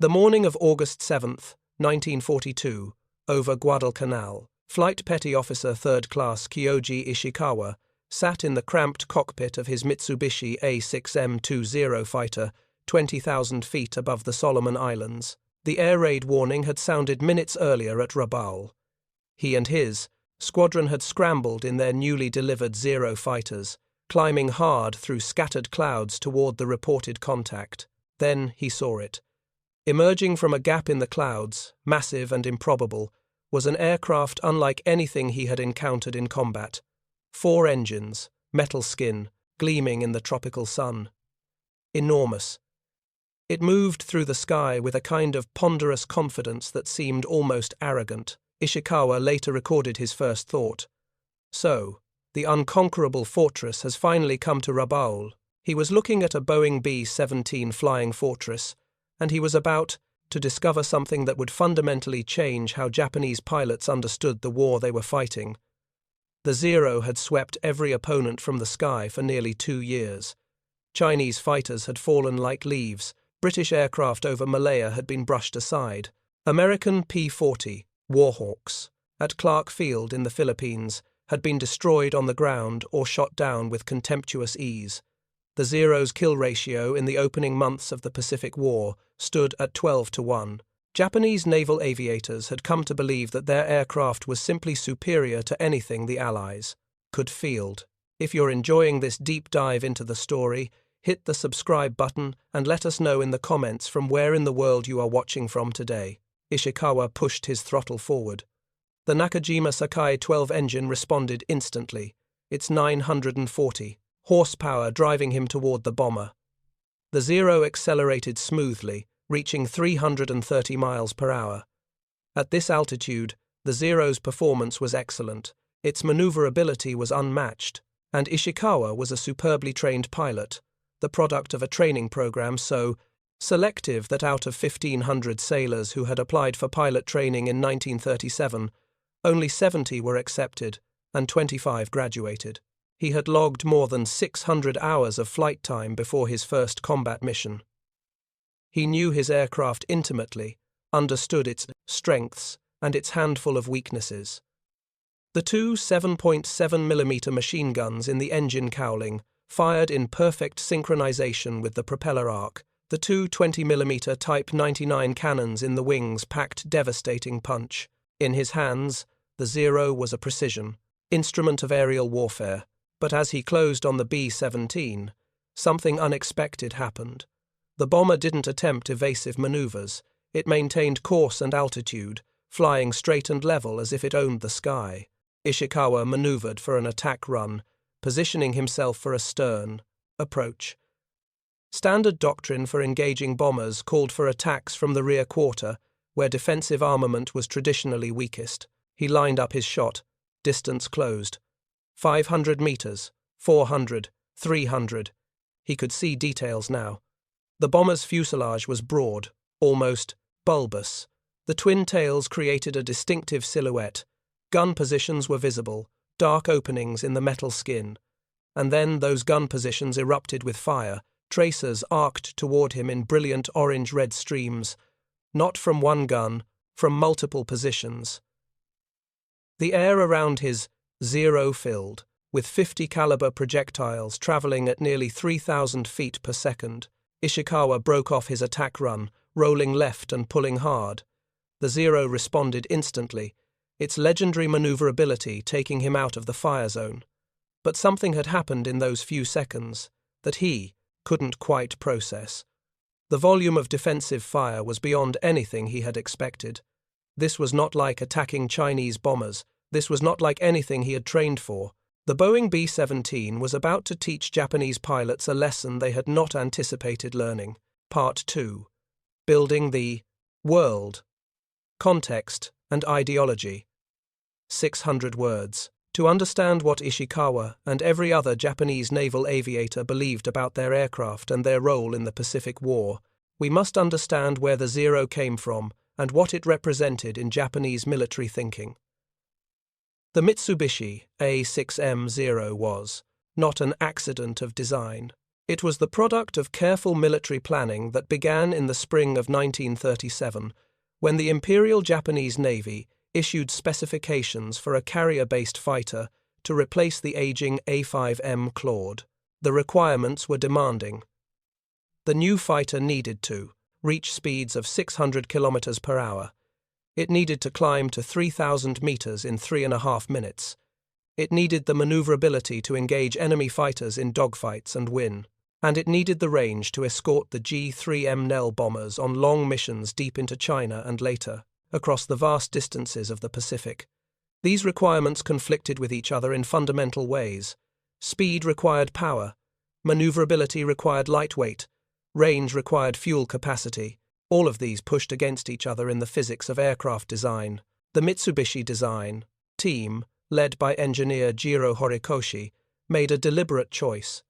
The morning of August 7th, 1942, over Guadalcanal, Flight Petty Officer 3rd Class Kyoji Ishikawa sat in the cramped cockpit of his Mitsubishi A6M Zero fighter 20,000 feet above the Solomon Islands. The air raid warning had sounded minutes earlier at Rabaul. He and his squadron had scrambled in their newly delivered Zero fighters, climbing hard through scattered clouds toward the reported contact. Then he saw it. Emerging from a gap in the clouds, massive and improbable, was an aircraft unlike anything he had encountered in combat. 4 engines, metal skin, gleaming in the tropical sun. Enormous. It moved through the sky with a kind of ponderous confidence that seemed almost arrogant. Ishikawa later recorded his first thought. So, the unconquerable fortress has finally come to Rabaul. He was looking at a Boeing B-17 Flying Fortress, and he was about to discover something that would fundamentally change how Japanese pilots understood the war they were fighting. The Zero had swept every opponent from the sky for nearly 2 years. Chinese fighters had fallen like leaves. British aircraft over Malaya had been brushed aside. American P-40 Warhawks at Clark Field in the Philippines had been destroyed on the ground or shot down with contemptuous ease. The Zero's kill ratio in the opening months of the Pacific War stood at 12-1. Japanese naval aviators had come to believe that their aircraft was simply superior to anything the Allies could field. If you're enjoying this deep dive into the story, hit the subscribe button and let us know in the comments from where in the world you are watching from today. Ishikawa pushed his throttle forward. The Nakajima Sakai 12 engine responded instantly, its 940 horsepower driving him toward the bomber. The Zero accelerated smoothly, reaching 330 miles per hour. At this altitude, the Zero's performance was excellent, its maneuverability was unmatched, and Ishikawa was a superbly trained pilot, the product of a training program so selective that out of 1,500 sailors who had applied for pilot training in 1937, only 70 were accepted, and 25 graduated. He had logged more than 600 hours of flight time before his first combat mission. He knew his aircraft intimately, understood its strengths and its handful of weaknesses. The 2 7.7mm machine guns in the engine cowling fired in perfect synchronization with the propeller arc. The 2 20mm Type 99 cannons in the wings packed devastating punch. In his hands, the Zero was a precision instrument of aerial warfare. But as he closed on the B-17, something unexpected happened. The bomber didn't attempt evasive maneuvers. It maintained course and altitude, flying straight and level as if it owned the sky. Ishikawa maneuvered for an attack run, positioning himself for a stern approach. Standard doctrine for engaging bombers called for attacks from the rear quarter, where defensive armament was traditionally weakest. He lined up his shot. Distance closed. 500 meters, 400, 300. He could see details now. The bomber's fuselage was broad, almost bulbous. The twin tails created a distinctive silhouette. Gun positions were visible, dark openings in the metal skin. And then those gun positions erupted with fire, tracers arced toward him in brilliant orange-red streams. Not from one gun, from multiple positions. The air around his Zero filled, with 50 caliber projectiles traveling at nearly 3,000 feet per second. Ishikawa broke off his attack run, rolling left and pulling hard. The Zero responded instantly, its legendary maneuverability taking him out of the fire zone. But something had happened in those few seconds that he couldn't quite process. The volume of defensive fire was beyond anything he had expected. This was not like attacking Chinese bombers. This was not like anything he had trained for. The Boeing B-17 was about to teach Japanese pilots a lesson they had not anticipated learning. Part 2. Building the world. Context and ideology. 600 words. To understand what Ishikawa and every other Japanese naval aviator believed about their aircraft and their role in the Pacific War, we must understand where the Zero came from and what it represented in Japanese military thinking. The Mitsubishi A6M Zero was not an accident of design. It was the product of careful military planning that began in the spring of 1937, when the Imperial Japanese Navy issued specifications for a carrier-based fighter to replace the aging A5M Claude. The requirements were demanding. The new fighter needed to reach speeds of 600 kilometers per hour. It needed to climb to 3,000 meters in 3.5 minutes. It needed the maneuverability to engage enemy fighters in dogfights and win. And it needed the range to escort the G-3M Nell bombers on long missions deep into China and later, across the vast distances of the Pacific. These requirements conflicted with each other in fundamental ways. Speed required power, maneuverability required lightweight, range required fuel capacity. All of these pushed against each other in the physics of aircraft design. The Mitsubishi design team, led by engineer Jiro Horikoshi, made a deliberate choice.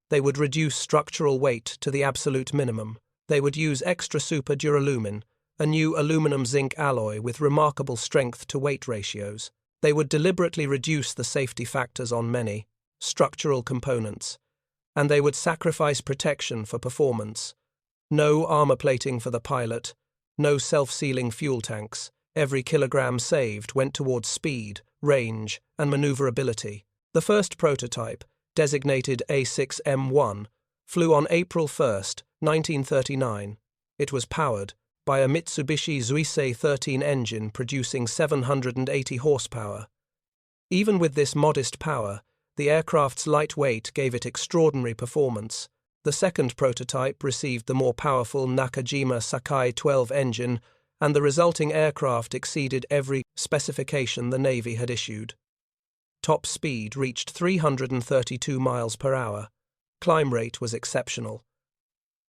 They would reduce structural weight to the absolute minimum. They would use extra super duralumin, a new aluminum-zinc alloy with remarkable strength-to-weight ratios. They would deliberately reduce the safety factors on many structural components, and they would sacrifice protection for performance. No armor plating for the pilot, no self-sealing fuel tanks. Every kilogram saved went towards speed, range, and maneuverability. The first prototype, designated A6M1, flew on April 1, 1939. It was powered by a Mitsubishi Zuisei 13 engine producing 780 horsepower. Even with this modest power, the aircraft's light weight gave it extraordinary performance. The second prototype received the more powerful Nakajima Sakai 12 engine, and the resulting aircraft exceeded every specification the Navy had issued. Top speed reached 332 miles per hour. Climb rate was exceptional.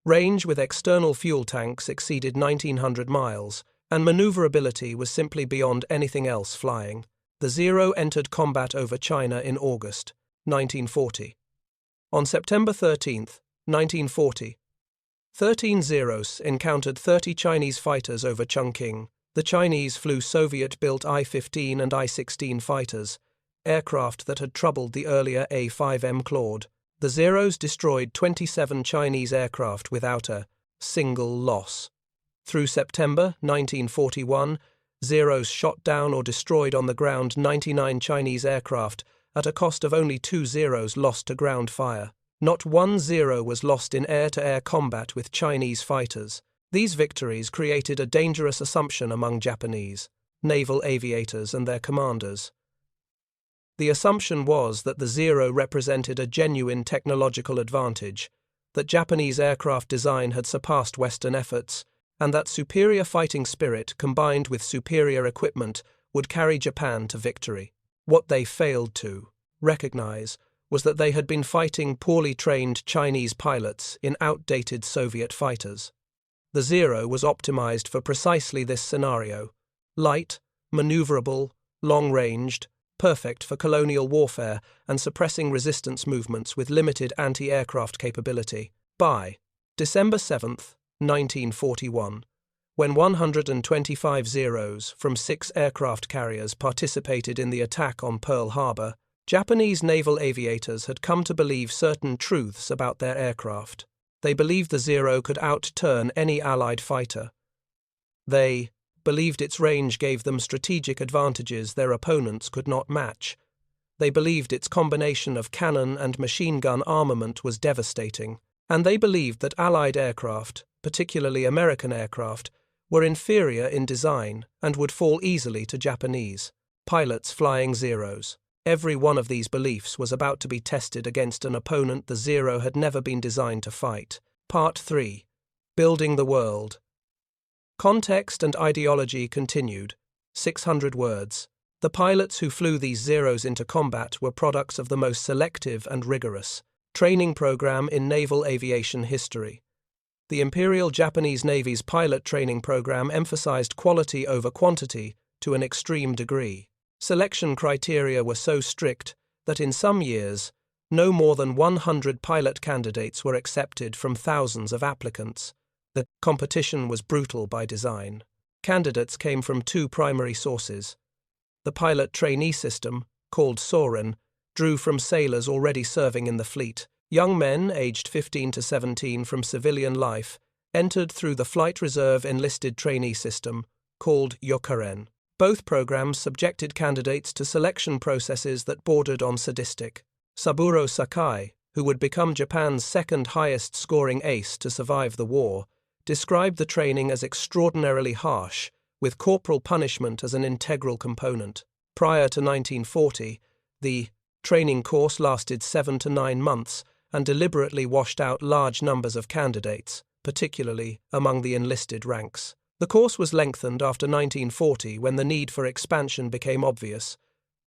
Range with external fuel tanks exceeded 1,900 miles, and maneuverability was simply beyond anything else flying. The Zero entered combat over China in August 1940. On September 13, 1940, 13 Zeros encountered 30 Chinese fighters over Chongqing. The Chinese flew Soviet-built I-15 and I-16 fighters, aircraft that had troubled the earlier A5M Claude. The Zeros destroyed 27 Chinese aircraft without a single loss. Through September 1941, Zeros shot down or destroyed on the ground 99 Chinese aircraft at a cost of only 2 Zeros lost to ground fire. Not one Zero was lost in air-to-air combat with Chinese fighters. These victories created a dangerous assumption among Japanese naval aviators and their commanders. The assumption was that the Zero represented a genuine technological advantage, that Japanese aircraft design had surpassed Western efforts, and that superior fighting spirit combined with superior equipment would carry Japan to victory. What they failed to recognize was that they had been fighting poorly trained Chinese pilots in outdated Soviet fighters. The Zero was optimized for precisely this scenario: light, maneuverable, long-ranged, perfect for colonial warfare and suppressing resistance movements with limited anti-aircraft capability. By December 7, 1941, when 125 Zeros from 6 aircraft carriers participated in the attack on Pearl Harbor, Japanese naval aviators had come to believe certain truths about their aircraft. They believed the Zero could outturn any Allied fighter. They believed its range gave them strategic advantages their opponents could not match. They believed its combination of cannon and machine gun armament was devastating. And they believed that Allied aircraft, particularly American aircraft, were inferior in design and would fall easily to Japanese pilots flying Zeros. Every one of these beliefs was about to be tested against an opponent the Zero had never been designed to fight. Part 3. Building the World. Context and ideology continued. 600 words. The pilots who flew these Zeros into combat were products of the most selective and rigorous training program in naval aviation history. The Imperial Japanese Navy's pilot training program emphasized quality over quantity to an extreme degree. Selection criteria were so strict that in some years, no more than 100 pilot candidates were accepted from thousands of applicants. The competition was brutal by design. Candidates came from 2 primary sources. The pilot trainee system, called Soren, drew from sailors already serving in the fleet, Young men, aged 15 to 17 from civilian life, entered through the Flight Reserve enlisted trainee system, called Yokaren. Both programs subjected candidates to selection processes that bordered on sadistic. Saburo Sakai, who would become Japan's second highest scoring ace to survive the war, described the training as extraordinarily harsh, with corporal punishment as an integral component. Prior to 1940, the training course lasted 7 to 9 months and deliberately washed out large numbers of candidates, particularly among the enlisted ranks. The course was lengthened after 1940 when the need for expansion became obvious,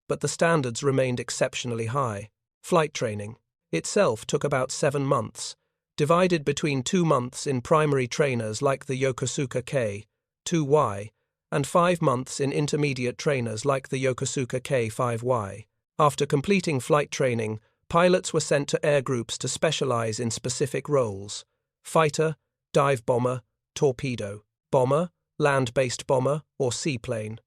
but the standards remained exceptionally high. Flight training itself took about 7 months, divided between 2 months in primary trainers like the Yokosuka K-2Y and 5 months in intermediate trainers like the Yokosuka K-5Y. After completing flight training, pilots were sent to air groups to specialize in specific roles: fighter, dive bomber, torpedo, bomber, land-based bomber, or seaplane.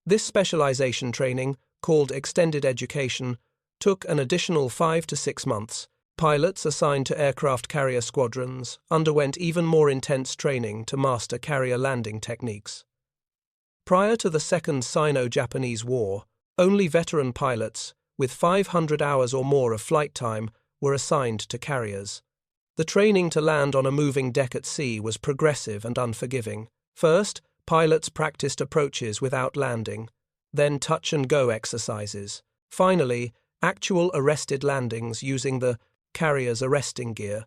This specialization training, called extended education, took an additional 5 to 6 months. Pilots assigned to aircraft carrier squadrons underwent even more intense training to master carrier landing techniques. Prior to the Second Sino-Japanese War, only veteran pilots, with 500 hours or more of flight time, were assigned to carriers. The training to land on a moving deck at sea was progressive and unforgiving. First, pilots practiced approaches without landing, then touch-and-go exercises. Finally, actual arrested landings using the carrier's arresting gear.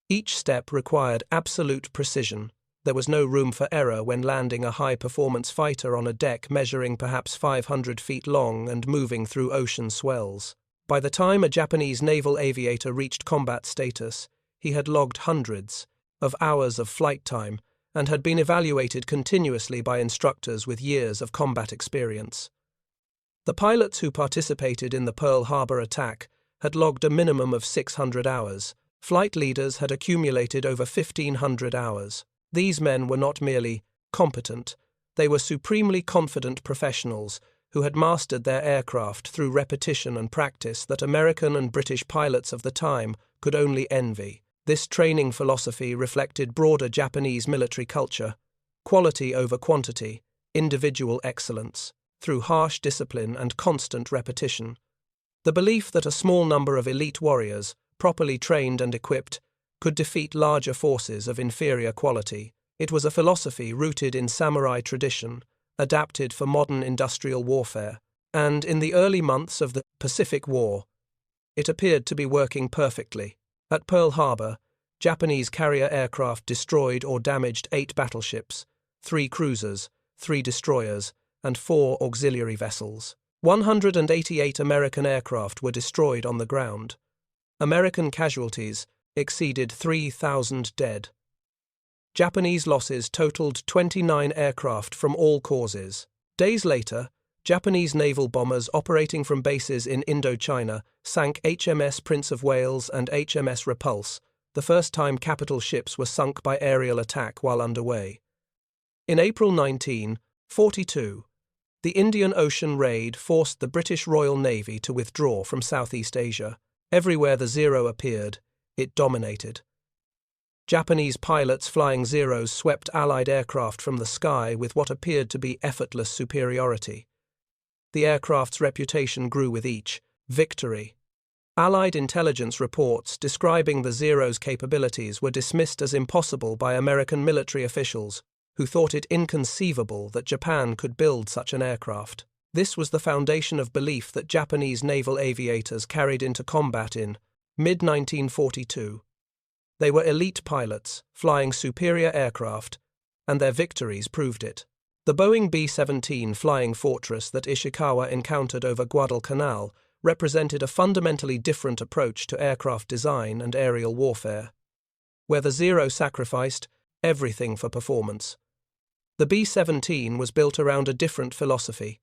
Each step required absolute precision. There was no room for error when landing a high-performance fighter on a deck measuring perhaps 500 feet long and moving through ocean swells. By the time a Japanese naval aviator reached combat status, he had logged hundreds of hours of flight time and had been evaluated continuously by instructors with years of combat experience. The pilots who participated in the Pearl Harbor attack had logged a minimum of 600 hours. Flight leaders had accumulated over 1,500 hours. These men were not merely competent, they were supremely confident professionals who had mastered their aircraft through repetition and practice that American and British pilots of the time could only envy. This training philosophy reflected broader Japanese military culture: quality over quantity, individual excellence, through harsh discipline and constant repetition. The belief that a small number of elite warriors, properly trained and equipped, could defeat larger forces of inferior quality. It was a philosophy rooted in samurai tradition, adapted for modern industrial warfare, and in the early months of the Pacific War, it appeared to be working perfectly. At Pearl Harbor, Japanese carrier aircraft destroyed or damaged 8 battleships, 3 cruisers, 3 destroyers, and 4 auxiliary vessels. 188 American aircraft were destroyed on the ground. American casualties exceeded 3,000 dead. Japanese losses totaled 29 aircraft from all causes. Days later, Japanese naval bombers operating from bases in Indochina sank HMS Prince of Wales and HMS Repulse, the first time capital ships were sunk by aerial attack while underway. In April 1942, the Indian Ocean raid forced the British Royal Navy to withdraw from Southeast Asia. Everywhere the Zero appeared, it dominated. Japanese pilots flying Zeros swept Allied aircraft from the sky with what appeared to be effortless superiority. The aircraft's reputation grew with each victory. Allied intelligence reports describing the Zero's capabilities were dismissed as impossible by American military officials, who thought it inconceivable that Japan could build such an aircraft. This was the foundation of belief that Japanese naval aviators carried into combat in mid-1942. They were elite pilots, flying superior aircraft, and their victories proved it. The Boeing B-17 Flying Fortress that Ishikawa encountered over Guadalcanal represented a fundamentally different approach to aircraft design and aerial warfare, where the Zero sacrificed everything for performance. The B-17 was built around a different philosophy: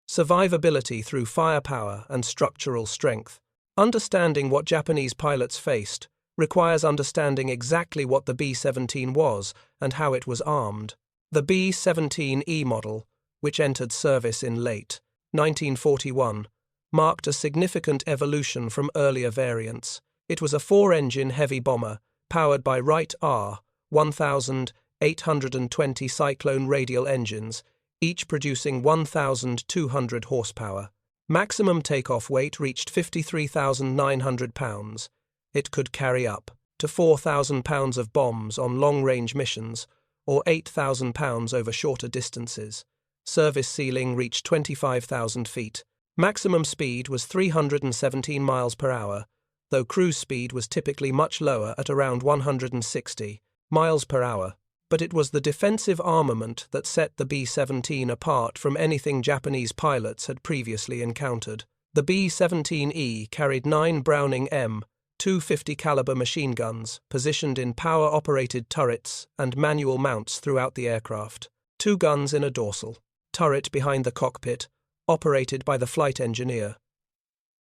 survivability through firepower and structural strength. Understanding what Japanese pilots faced requires understanding exactly what the B-17 was and how it was armed. The B-17E model, which entered service in late 1941, marked a significant evolution from earlier variants. It was a four-engine heavy bomber, powered by Wright R-1820 Cyclone radial engines, each producing 1,200 horsepower. Maximum takeoff weight reached 53,900 pounds. It could carry up to 4,000 pounds of bombs on long-range missions, or 8,000 pounds over shorter distances. Service ceiling reached 25,000 feet. Maximum speed was 317 miles per hour, though cruise speed was typically much lower at around 160 miles per hour. But it was the defensive armament that set the B-17 apart from anything Japanese pilots had previously encountered. The B-17E carried 9 Browning M250 caliber machine guns positioned in power-operated turrets and manual mounts throughout the aircraft. 2 guns in a dorsal turret behind the cockpit, operated by the flight engineer.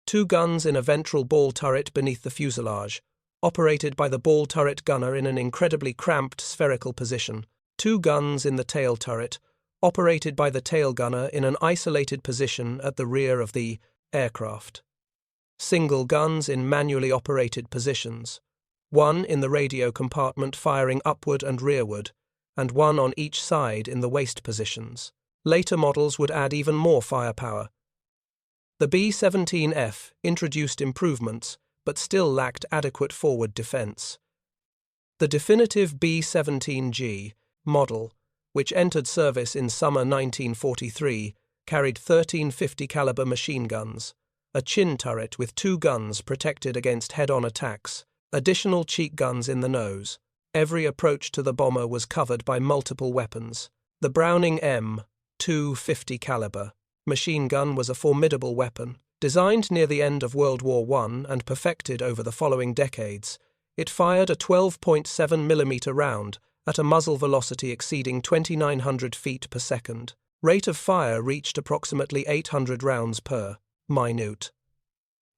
2 guns in a ventral ball turret beneath the fuselage, operated by the ball turret gunner in an incredibly cramped spherical position. 2 guns in the tail turret, operated by the tail gunner in an isolated position at the rear of the aircraft. Single guns in manually operated positions, 1 in the radio compartment firing upward and rearward, and 1 on each side in the waist positions. Later models would add even more firepower. The B-17F introduced improvements, but still lacked adequate forward defense. The definitive B-17G model, which entered service in summer 1943, carried 1350 caliber machine guns, a chin turret with 2 guns protected against head-on attacks, additional cheek guns in the nose. Every approach to the bomber was covered by multiple weapons. The Browning M250 caliber machine gun was a formidable weapon. Designed near the end of World War I and perfected over the following decades, it fired a 12.7mm round at a muzzle velocity exceeding 2,900 feet per second. Rate of fire reached approximately 800 rounds per minute.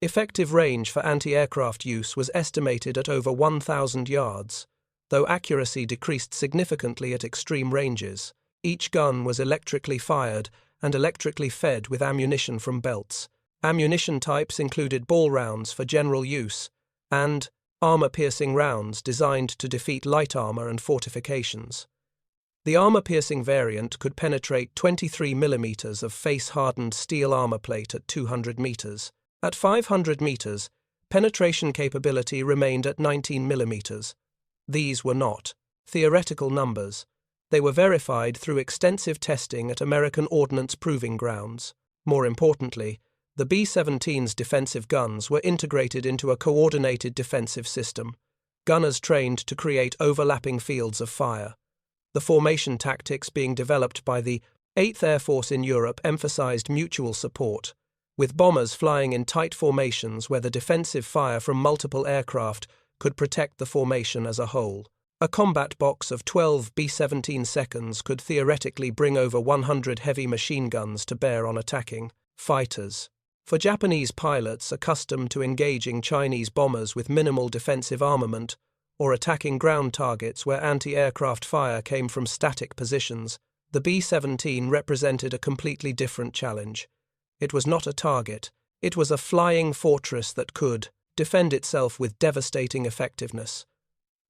Effective range for anti-aircraft use was estimated at over 1,000 yards, though accuracy decreased significantly at extreme ranges. Each gun was electrically fired and electrically fed with ammunition from belts. Ammunition types included ball rounds for general use and armor-piercing rounds designed to defeat light armor and fortifications. The armor-piercing variant could penetrate 23 millimeters of face-hardened steel armor plate at 200 meters. At 500 meters, penetration capability remained at 19 millimeters. These were not theoretical numbers. They were verified through extensive testing at American Ordnance Proving Grounds. More importantly, the B-17's defensive guns were integrated into a coordinated defensive system, gunners trained to create overlapping fields of fire. The formation tactics being developed by the 8th Air Force in Europe emphasized mutual support, with bombers flying in tight formations where the defensive fire from multiple aircraft could protect the formation as a whole. A combat box of 12 B-17 seconds could theoretically bring over 100 heavy machine guns to bear on attacking fighters. For Japanese pilots accustomed to engaging Chinese bombers with minimal defensive armament or attacking ground targets where anti-aircraft fire came from static positions, the B-17 represented a completely different challenge. It was not a target. It was a flying fortress that could defend itself with devastating effectiveness.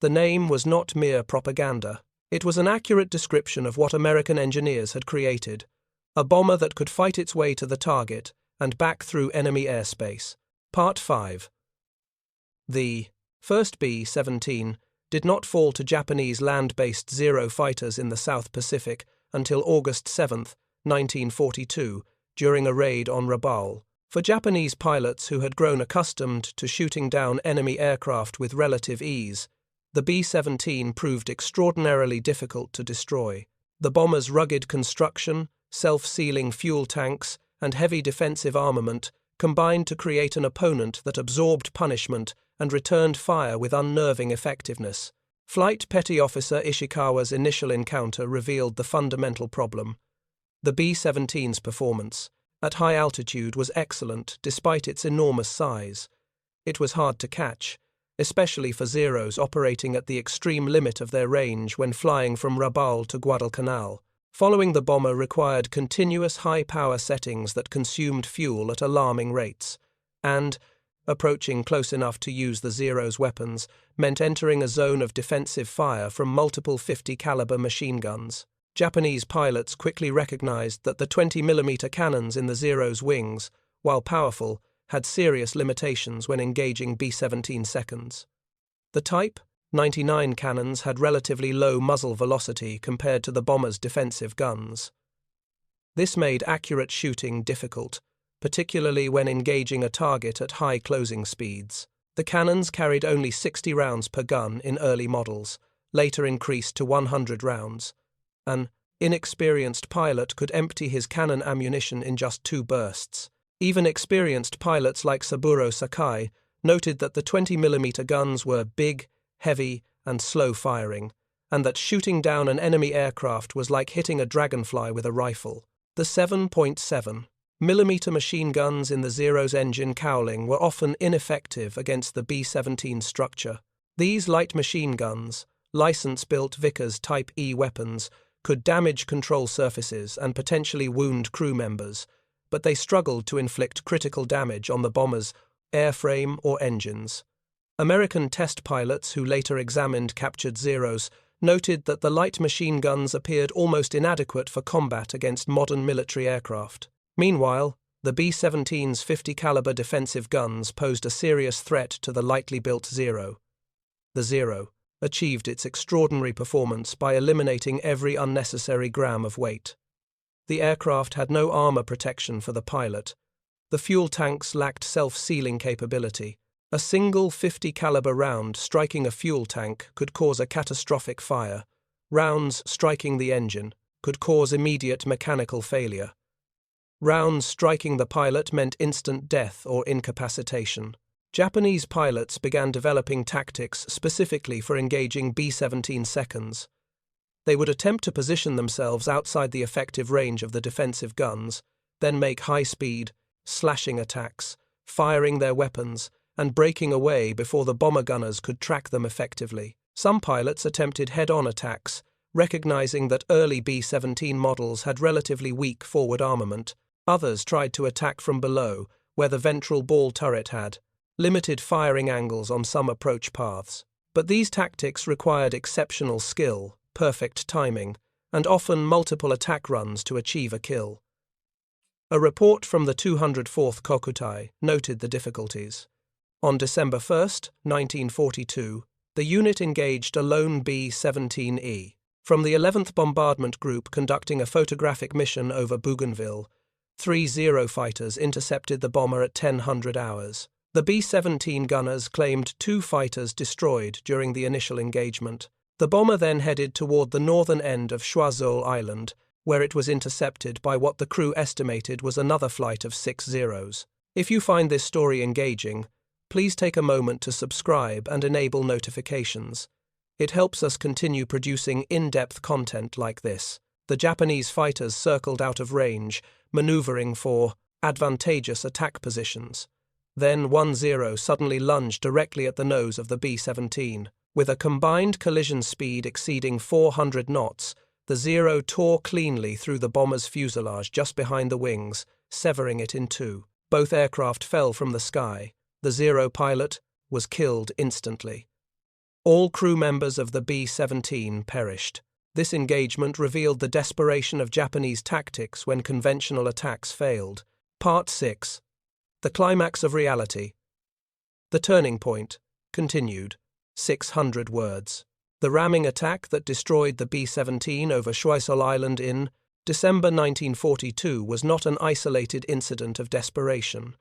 The name was not mere propaganda. It was an accurate description of what American engineers had created, a bomber that could fight its way to the target and back through enemy airspace. Part 5. The first B-17 did not fall to Japanese land-based Zero fighters in the South Pacific until August 7, 1942, during a raid on Rabaul. For Japanese pilots who had grown accustomed to shooting down enemy aircraft with relative ease, the B-17 proved extraordinarily difficult to destroy. The bomber's rugged construction, self-sealing fuel tanks, and heavy defensive armament combined to create an opponent that absorbed punishment and returned fire with unnerving effectiveness. Flight Petty Officer Ishikawa's initial encounter revealed the fundamental problem. The B-17's performance at high altitude was excellent despite its enormous size. It was hard to catch, especially for Zeros operating at the extreme limit of their range when flying from Rabaul to Guadalcanal. Following the bomber required continuous high-power settings that consumed fuel at alarming rates, and, approaching close enough to use the Zero's weapons, meant entering a zone of defensive fire from multiple 50-caliber machine guns. Japanese pilots quickly recognized that the 20mm cannons in the Zero's wings, while powerful, had serious limitations when engaging B-17 seconds. The Type 99 cannons had relatively low muzzle velocity compared to the bomber's defensive guns. This made accurate shooting difficult, particularly when engaging a target at high closing speeds. The cannons carried only 60 rounds per gun in early models, later increased to 100 rounds. An inexperienced pilot could empty his cannon ammunition in just 2 bursts. Even experienced pilots like Saburo Sakai noted that the 20mm guns were big, heavy, and slow-firing, and that shooting down an enemy aircraft was like hitting a dragonfly with a rifle. The 7.7mm machine guns in the Zero's engine cowling were often ineffective against the B-17 structure. These light machine guns, license-built Vickers Type E weapons, could damage control surfaces and potentially wound crew members, but they struggled to inflict critical damage on the bomber's airframe or engines. American test pilots who later examined captured Zeros noted that the light machine guns appeared almost inadequate for combat against modern military aircraft. Meanwhile, the B-17's 50-caliber defensive guns posed a serious threat to the lightly built Zero. The Zero achieved its extraordinary performance by eliminating every unnecessary gram of weight. The aircraft had no armor protection for the pilot. The fuel tanks lacked self-sealing capability. A single 50-caliber round striking a fuel tank could cause a catastrophic fire. Rounds striking the engine could cause immediate mechanical failure. Rounds striking the pilot meant instant death or incapacitation. Japanese pilots began developing tactics specifically for engaging B-17 seconds. They would attempt to position themselves outside the effective range of the defensive guns, then make high-speed, slashing attacks, firing their weapons, and breaking away before the bomber gunners could track them effectively. Some pilots attempted head-on attacks, recognizing that early B-17 models had relatively weak forward armament. Others tried to attack from below, where the ventral ball turret had limited firing angles on some approach paths. But these tactics required exceptional skill, perfect timing, and often multiple attack runs to achieve a kill. A report from the 204th Kokutai noted the difficulties. On December 1, 1942, the unit engaged a lone B-17E. From the 11th Bombardment Group conducting a photographic mission over Bougainville, 3 Zero fighters intercepted the bomber at 1000 hours. The B-17 gunners claimed 2 fighters destroyed during the initial engagement. The bomber then headed toward the northern end of Choiseul Island, where it was intercepted by what the crew estimated was another flight of 6 Zeros. If you find this story engaging, please take a moment to subscribe and enable notifications. It helps us continue producing in-depth content like this. The Japanese fighters circled out of range, maneuvering for advantageous attack positions. Then 1 Zero suddenly lunged directly at the nose of the B-17. With a combined collision speed exceeding 400 knots, the Zero tore cleanly through the bomber's fuselage just behind the wings, severing it in 2. Both aircraft fell from the sky. The Zero pilot was killed instantly. All crew members of the B-17 perished. This engagement revealed the desperation of Japanese tactics when conventional attacks failed. Part 6. The Climax of Reality. The Turning Point. Continued. 600 words. The ramming attack that destroyed the B-17 over Choiseul Island in December 1942 was not an isolated incident of desperation.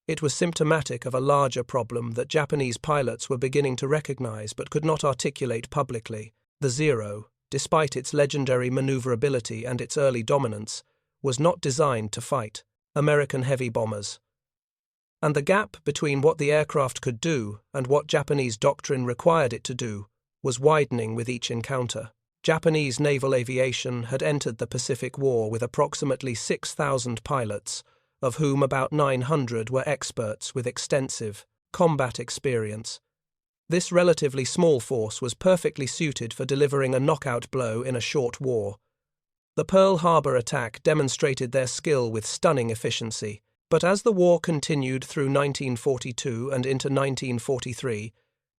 It was symptomatic of a larger problem that Japanese pilots were beginning to recognize but could not articulate publicly. The Zero, despite its legendary maneuverability and its early dominance, was not designed to fight American heavy bombers. And the gap between what the aircraft could do and what Japanese doctrine required it to do was widening with each encounter. Japanese naval aviation had entered the Pacific War with approximately 6,000 pilots, of whom about 900 were experts with extensive combat experience. This relatively small force was perfectly suited for delivering a knockout blow in a short war. The Pearl Harbor attack demonstrated their skill with stunning efficiency, but as the war continued through 1942 and into 1943,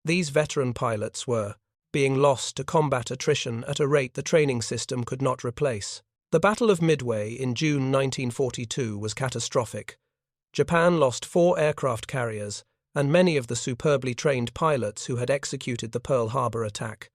these veteran pilots were being lost to combat attrition at a rate the training system could not replace. The Battle of Midway in June 1942 was catastrophic. Japan lost 4 aircraft carriers and many of the superbly trained pilots who had executed the Pearl Harbor attack.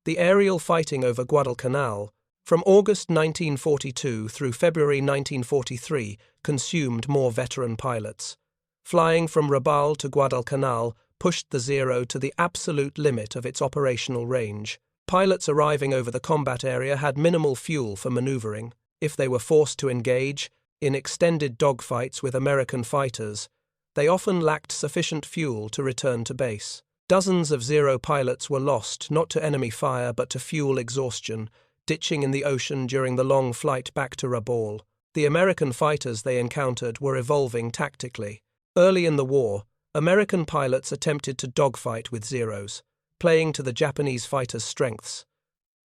The aerial fighting over Guadalcanal, from August 1942 through February 1943, consumed more veteran pilots. Flying from Rabaul to Guadalcanal pushed the Zero to the absolute limit of its operational range. Pilots arriving over the combat area had minimal fuel for maneuvering. If they were forced to engage in extended dogfights with American fighters, they often lacked sufficient fuel to return to base. Dozens of Zero pilots were lost, not to enemy fire but to fuel exhaustion, ditching in the ocean during the long flight back to Rabaul. The American fighters they encountered were evolving tactically. Early in the war, American pilots attempted to dogfight with Zeros, playing to the Japanese fighters' strengths.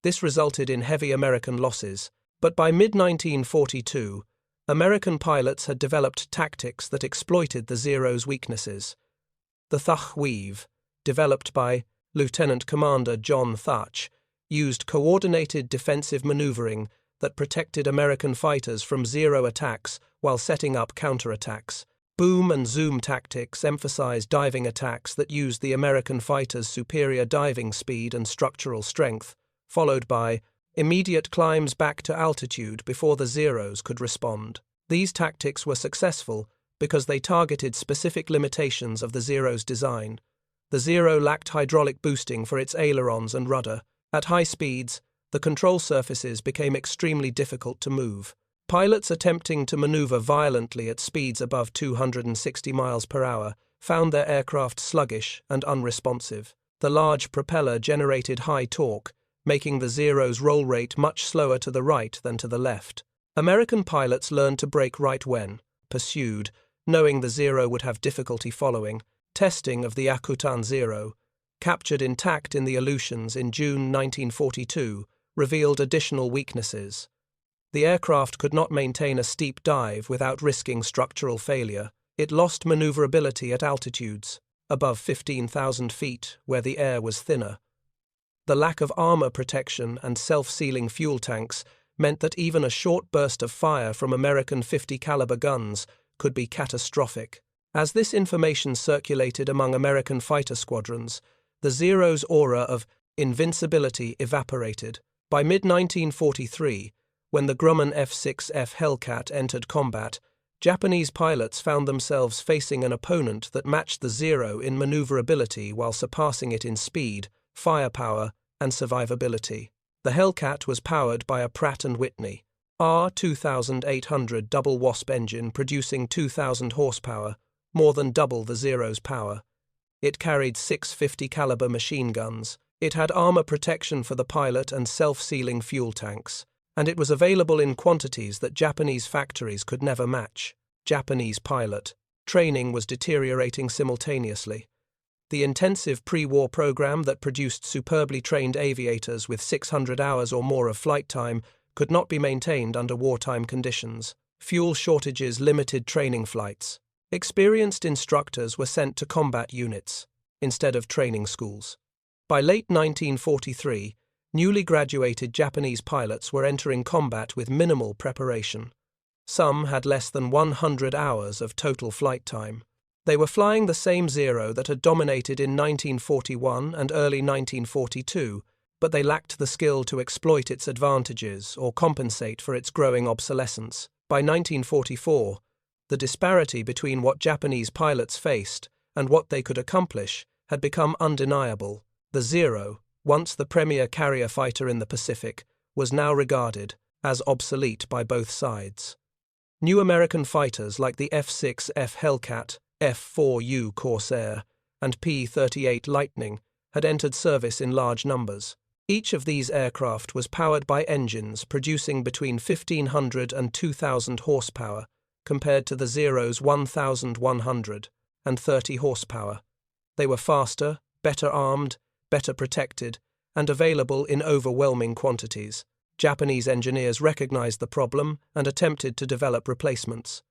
This resulted in heavy American losses, but by mid-1942, American pilots had developed tactics that exploited the Zero's weaknesses. The Thach Weave, developed by Lieutenant Commander John Thach, used coordinated defensive maneuvering that protected American fighters from Zero attacks while setting up counterattacks. Boom and zoom tactics emphasized diving attacks that used the American fighters' superior diving speed and structural strength, followed by immediate climbs back to altitude before the Zeros could respond. These tactics were successful because they targeted specific limitations of the Zero's design. The Zero lacked hydraulic boosting for its ailerons and rudder. At high speeds, the control surfaces became extremely difficult to move. Pilots attempting to maneuver violently at speeds above 260 miles per hour found their aircraft sluggish and unresponsive. The large propeller generated high torque, making the Zero's roll rate much slower to the right than to the left. American pilots learned to brake right when pursued, knowing the Zero would have difficulty following. Testing of the Akutan Zero, captured intact in the Aleutians in June 1942, revealed additional weaknesses. The aircraft could not maintain a steep dive without risking structural failure. It lost maneuverability at altitudes above 15,000 feet, where the air was thinner. The lack of armor protection and self-sealing fuel tanks meant that even a short burst of fire from American .50 caliber guns could be catastrophic. As this information circulated among American fighter squadrons, the Zero's aura of invincibility evaporated. By mid-1943, when the Grumman F-6F Hellcat entered combat, Japanese pilots found themselves facing an opponent that matched the Zero in maneuverability while surpassing it in speed, firepower, and survivability. The Hellcat was powered by a Pratt & Whitney R2800 double Wasp engine producing 2,000 horsepower, more than double the Zero's power. It carried 6 .50 caliber machine guns. It had armor protection for the pilot and self-sealing fuel tanks, and it was available in quantities that Japanese factories could never match. Japanese pilot training was deteriorating simultaneously. The intensive pre-war program that produced superbly trained aviators with 600 hours or more of flight time could not be maintained under wartime conditions. Fuel shortages limited training flights. Experienced instructors were sent to combat units instead of training schools. By late 1943, newly graduated Japanese pilots were entering combat with minimal preparation. Some had less than 100 hours of total flight time. They were flying the same Zero that had dominated in 1941 and early 1942, but they lacked the skill to exploit its advantages or compensate for its growing obsolescence. By 1944, the disparity between what Japanese pilots faced and what they could accomplish had become undeniable. The Zero, once the premier carrier fighter in the Pacific, was now regarded as obsolete by both sides. New American fighters like the F-6F Hellcat, F-4U Corsair, and P-38 Lightning had entered service in large numbers. Each of these aircraft was powered by engines producing between 1,500 and 2,000 horsepower, compared to the Zero's 1,130 horsepower. They were faster, better armed, better protected, and available in overwhelming quantities. Japanese engineers recognized the problem and attempted to develop replacements.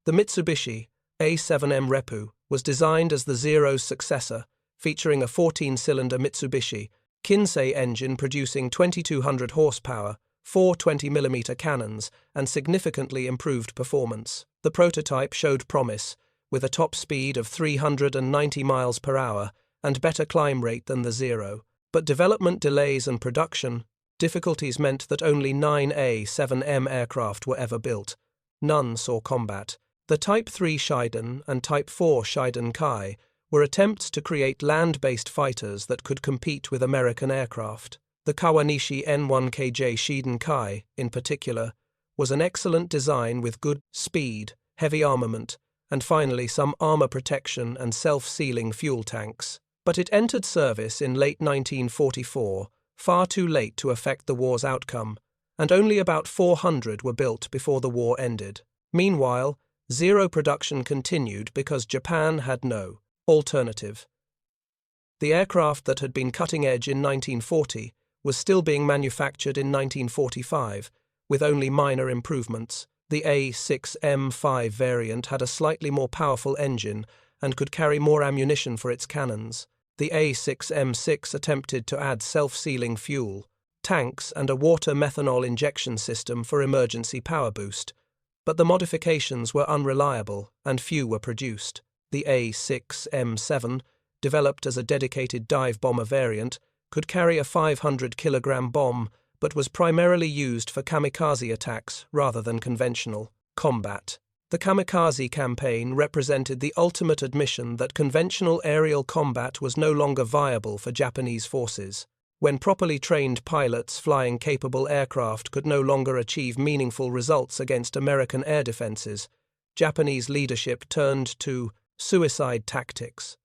The Mitsubishi A7M Repu was designed as the Zero's successor, featuring a 14-cylinder Mitsubishi Kinsei engine producing 2,200 horsepower, 4 20mm cannons, and significantly improved performance. The prototype showed promise, with a top speed of 390 miles per hour and better climb rate than the Zero. But development delays and production difficulties meant that only 9 A7M aircraft were ever built. None saw combat. The Type 3 Shiden and Type 4 Shiden Kai were attempts to create land-based fighters that could compete with American aircraft. The Kawanishi N1KJ Shiden Kai, in particular, was an excellent design with good speed, heavy armament, and finally some armor protection and self-sealing fuel tanks. But it entered service in late 1944, far too late to affect the war's outcome, and only about 400 were built before the war ended. Meanwhile, Zero production continued because Japan had no alternative. The aircraft that had been cutting edge in 1940 was still being manufactured in 1945, with only minor improvements. The A6M5 variant had a slightly more powerful engine and could carry more ammunition for its cannons. The A6M6 attempted to add self-sealing fuel, tanks, and a water methanol injection system for emergency power boost, but the modifications were unreliable and few were produced. The A6M7, developed as a dedicated dive bomber variant, could carry a 500-kilogram bomb, but was primarily used for kamikaze attacks rather than conventional combat. The kamikaze campaign represented the ultimate admission that conventional aerial combat was no longer viable for Japanese forces. When properly trained pilots flying capable aircraft could no longer achieve meaningful results against American air defenses, Japanese leadership turned to suicide tactics.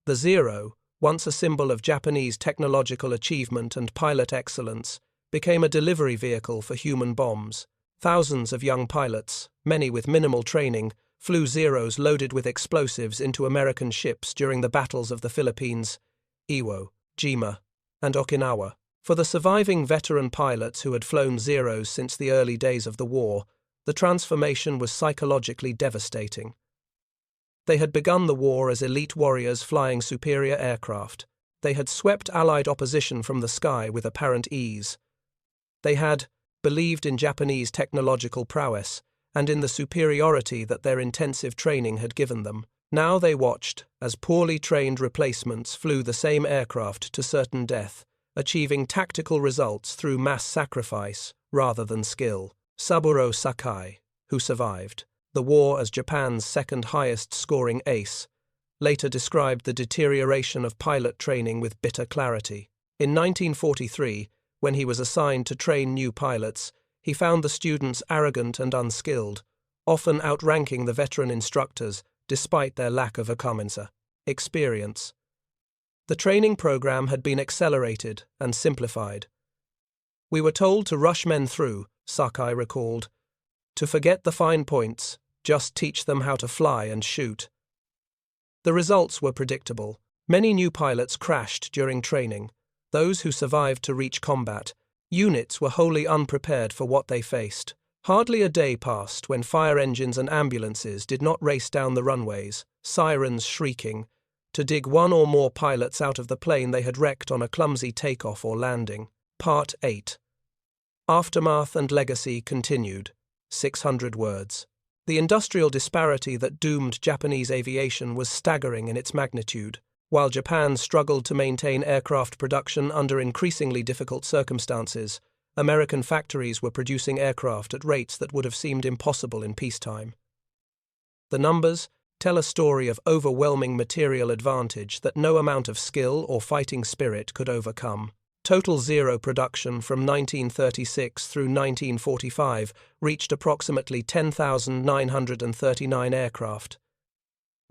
The Zero, once a symbol of Japanese technological achievement and pilot excellence, became a delivery vehicle for human bombs. Thousands of young pilots, many with minimal training, flew Zeros loaded with explosives into American ships during the battles of the Philippines, Iwo Jima, and Okinawa. For the surviving veteran pilots who had flown Zeros since the early days of the war, the transformation was psychologically devastating. They had begun the war as elite warriors flying superior aircraft. They had swept Allied opposition from the sky with apparent ease. They had believed in Japanese technological prowess and in the superiority that their intensive training had given them. Now they watched as poorly trained replacements flew the same aircraft to certain death, achieving tactical results through mass sacrifice rather than skill. Saburo Sakai, who survived the war as Japan's second highest-scoring ace, later described the deterioration of pilot training with bitter clarity. In 1943, when he was assigned to train new pilots, he found the students arrogant and unskilled, often outranking the veteran instructors despite their lack of experience. The training program had been accelerated and simplified. "We were told to rush men through," Sakai recalled, "to forget the fine points, just teach them how to fly and shoot." The results were predictable. Many new pilots crashed during training. Those who survived to reach combat, units were wholly unprepared for what they faced. Hardly a day passed when fire engines and ambulances did not race down the runways, sirens shrieking, to dig one or more pilots out of the plane they had wrecked on a clumsy takeoff or landing. Part 8. Aftermath and legacy continued. 600 words. The industrial disparity that doomed Japanese aviation was staggering in its magnitude. While Japan struggled to maintain aircraft production under increasingly difficult circumstances, American factories were producing aircraft at rates that would have seemed impossible in peacetime. The numbers tell a story of overwhelming material advantage that no amount of skill or fighting spirit could overcome. Total Zero production from 1936 through 1945 reached approximately 10,939 aircraft.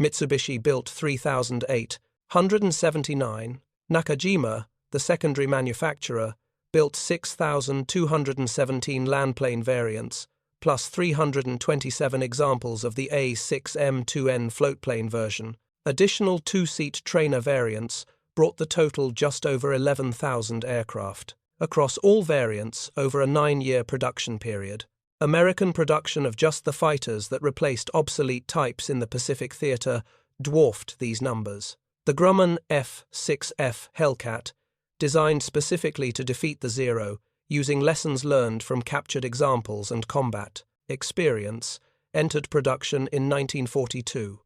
Mitsubishi built 3,879. Nakajima, the secondary manufacturer, built 6,217 landplane variants, plus 327 examples of the A6M2N floatplane version. Additional two-seat trainer variants brought the total just over 11,000 aircraft. across all variants over a 9-year production period. American production of just the fighters that replaced obsolete types in the Pacific theater dwarfed these numbers. The Grumman F-6F Hellcat, designed specifically to defeat the Zero, using lessons learned from captured examples and combat experience, entered production in 1942.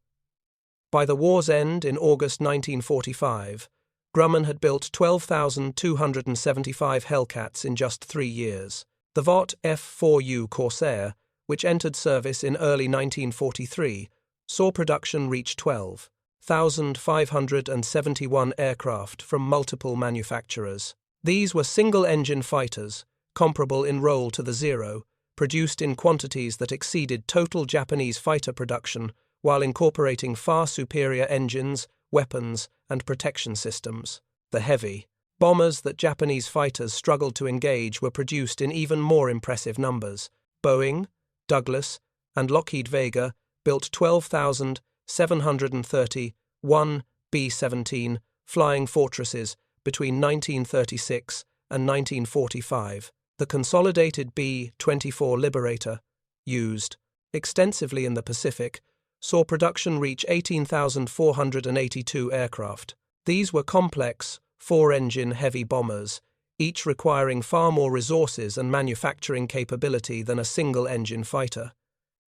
By the war's end in August 1945, Grumman had built 12,275 Hellcats in just 3 years. The Vought F-4U Corsair, which entered service in early 1943, saw production reach 12,571 aircraft from multiple manufacturers. These were single-engine fighters, comparable in role to the Zero, produced in quantities that exceeded total Japanese fighter production while incorporating far superior engines, weapons, and protection systems. The heavy bombers that Japanese fighters struggled to engage were produced in even more impressive numbers. Boeing, Douglas, and Lockheed Vega built 12,731 B-17 Flying Fortresses between 1936 and 1945. The consolidated B-24 Liberator, used extensively in the Pacific, saw production reach 18,482 aircraft. These were complex, 4-engine heavy bombers, each requiring far more resources and manufacturing capability than a single-engine fighter.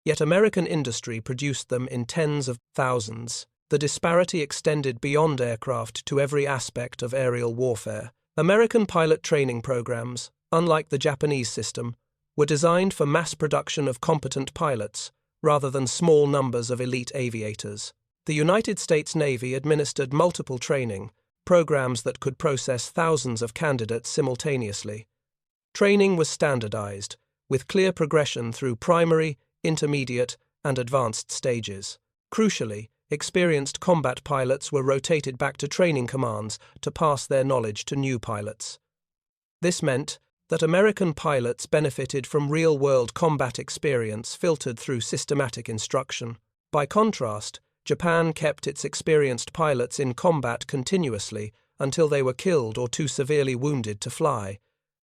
Yet American industry produced them in tens of thousands. The disparity extended beyond aircraft to every aspect of aerial warfare. American pilot training programs, unlike the Japanese system, were designed for mass production of competent pilots, rather than small numbers of elite aviators. The United States Navy administered multiple training programs that could process thousands of candidates simultaneously. Training was standardized, with clear progression through primary, intermediate, and advanced stages. Crucially, experienced combat pilots were rotated back to training commands to pass their knowledge to new pilots. This meant that American pilots benefited from real-world combat experience filtered through systematic instruction. By contrast, Japan kept its experienced pilots in combat continuously until they were killed or too severely wounded to fly.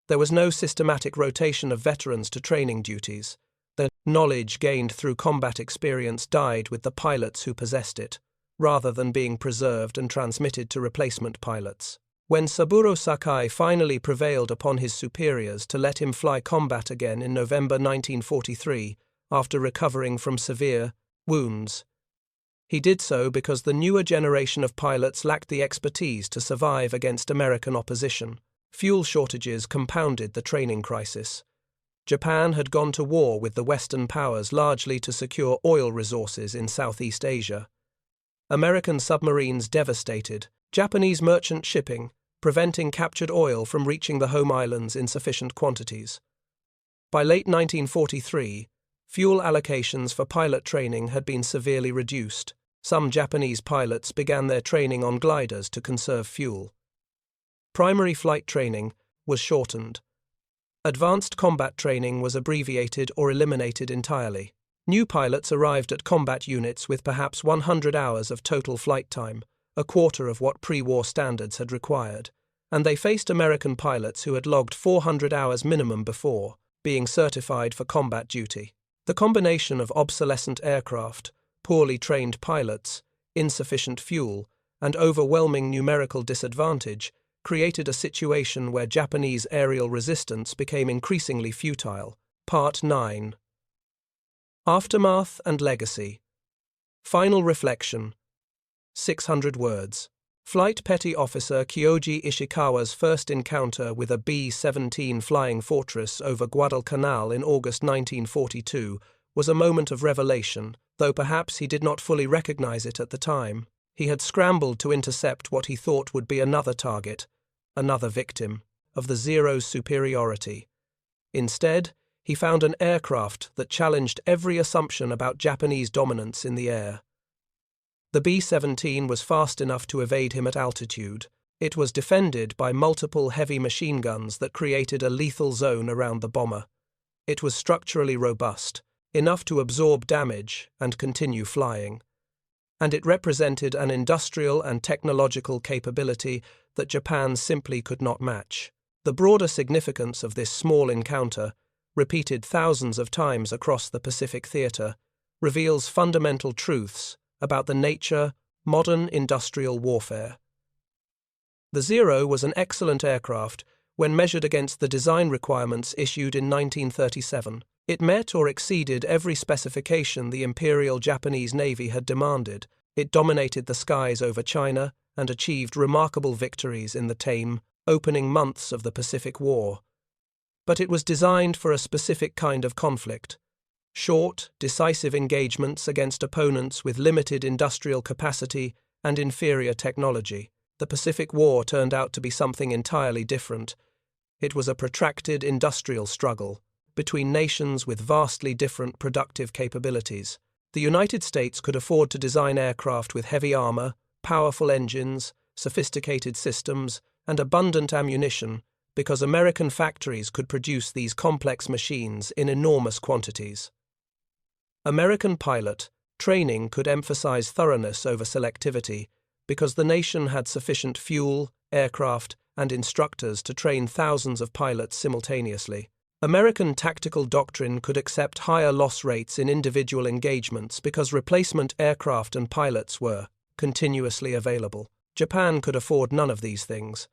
There was no systematic rotation of veterans to training duties. The knowledge gained through combat experience died with the pilots who possessed it, rather than being preserved and transmitted to replacement pilots. When Saburo Sakai finally prevailed upon his superiors to let him fly combat again in November 1943, after recovering from severe wounds, he did so because the newer generation of pilots lacked the expertise to survive against American opposition. Fuel shortages compounded the training crisis. Japan had gone to war with the Western powers largely to secure oil resources in Southeast Asia. American submarines devastated Japanese merchant shipping, preventing captured oil from reaching the home islands in sufficient quantities. By late 1943, fuel allocations for pilot training had been severely reduced. Some Japanese pilots began their training on gliders to conserve fuel. Primary flight training was shortened. Advanced combat training was abbreviated or eliminated entirely. New pilots arrived at combat units with perhaps 100 hours of total flight time, a quarter of what pre-war standards had required, and they faced American pilots who had logged 400 hours minimum before being certified for combat duty. The combination of obsolescent aircraft, poorly trained pilots, insufficient fuel, and overwhelming numerical disadvantage created a situation where Japanese aerial resistance became increasingly futile. Part 9. Aftermath and Legacy. Final reflection. 600 words. Flight Petty Officer Kyoji Ishikawa's first encounter with a B-17 Flying Fortress over Guadalcanal in August 1942 was a moment of revelation, though perhaps he did not fully recognize it at the time. He had scrambled to intercept what he thought would be another target, another victim, of the Zero's superiority. Instead, he found an aircraft that challenged every assumption about Japanese dominance in the air. The B-17 was fast enough to evade him at altitude. It was defended by multiple heavy machine guns that created a lethal zone around the bomber. It was structurally robust, enough to absorb damage and continue flying. And it represented an industrial and technological capability that Japan simply could not match. The broader significance of this small encounter, repeated thousands of times across the Pacific theater, reveals fundamental truths about the nature modern industrial warfare. The Zero was an excellent aircraft when measured against the design requirements issued in 1937. It met or exceeded every specification the Imperial Japanese Navy had demanded. It dominated the skies over China and achieved remarkable victories in the tame, opening months of the Pacific War. But it was designed for a specific kind of conflict: short, decisive engagements against opponents with limited industrial capacity and inferior technology. The Pacific War turned out to be something entirely different. It was a protracted industrial struggle between nations with vastly different productive capabilities. The United States could afford to design aircraft with heavy armor, powerful engines, sophisticated systems, and abundant ammunition because American factories could produce these complex machines in enormous quantities. American pilot training could emphasize thoroughness over selectivity because the nation had sufficient fuel, aircraft, and instructors to train thousands of pilots simultaneously. American tactical doctrine could accept higher loss rates in individual engagements because replacement aircraft and pilots were continuously available. Japan could afford none of these things.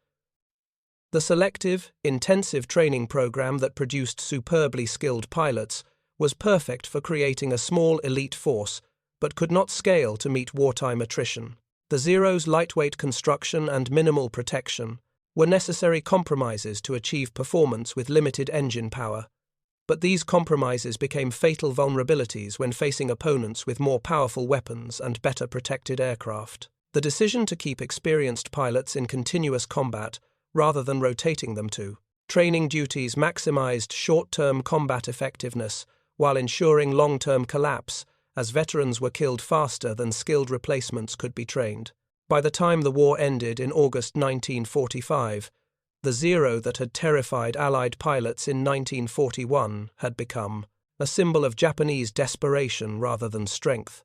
The selective, intensive training program that produced superbly skilled pilots was perfect for creating a small elite force, but could not scale to meet wartime attrition. The Zero's lightweight construction and minimal protection were necessary compromises to achieve performance with limited engine power, but these compromises became fatal vulnerabilities when facing opponents with more powerful weapons and better protected aircraft. The decision to keep experienced pilots in continuous combat rather than rotating them to training duties maximized short-term combat effectiveness while ensuring long-term collapse, as veterans were killed faster than skilled replacements could be trained. By the time the war ended in August 1945, the Zero that had terrified Allied pilots in 1941 had become a symbol of Japanese desperation rather than strength.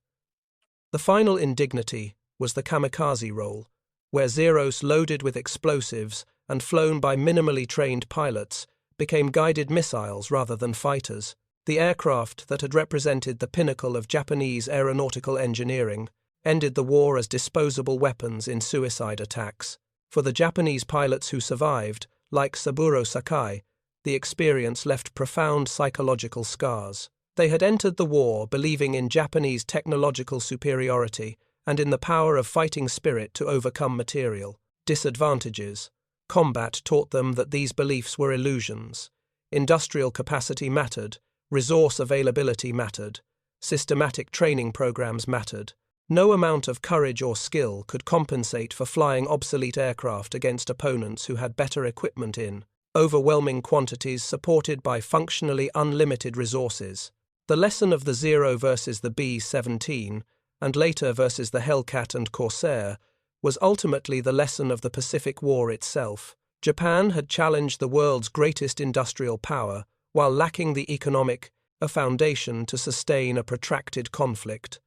The final indignity was the kamikaze role, where Zeros loaded with explosives and flown by minimally trained pilots became guided missiles rather than fighters. The aircraft that had represented the pinnacle of Japanese aeronautical engineering ended the war as disposable weapons in suicide attacks. For the Japanese pilots who survived, like Saburo Sakai, the experience left profound psychological scars. They had entered the war believing in Japanese technological superiority and in the power of fighting spirit to overcome material disadvantages. Combat taught them that these beliefs were illusions. Industrial capacity mattered, resource availability mattered, systematic training programs mattered. No amount of courage or skill could compensate for flying obsolete aircraft against opponents who had better equipment in overwhelming quantities supported by functionally unlimited resources. The lesson of the Zero versus the B-17, and later versus the Hellcat and Corsair, was ultimately the lesson of the Pacific War itself. Japan had challenged the world's greatest industrial power while lacking the economic foundation to sustain a protracted conflict.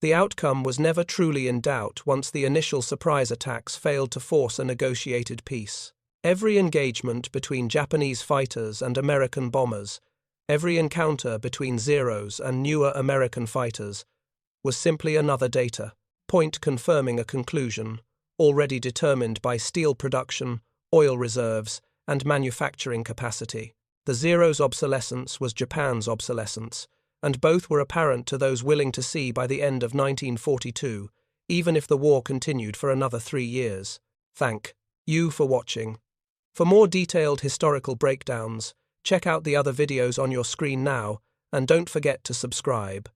The outcome was never truly in doubt once the initial surprise attacks failed to force a negotiated peace. Every engagement between Japanese fighters and American bombers, every encounter between Zeros and newer American fighters, was simply another data point confirming a conclusion already determined by steel production, oil reserves, and manufacturing capacity. The Zero's obsolescence was Japan's obsolescence, and both were apparent to those willing to see by the end of 1942, even if the war continued for another 3 years. Thank you for watching. For more detailed historical breakdowns, check out the other videos on your screen now, and don't forget to subscribe.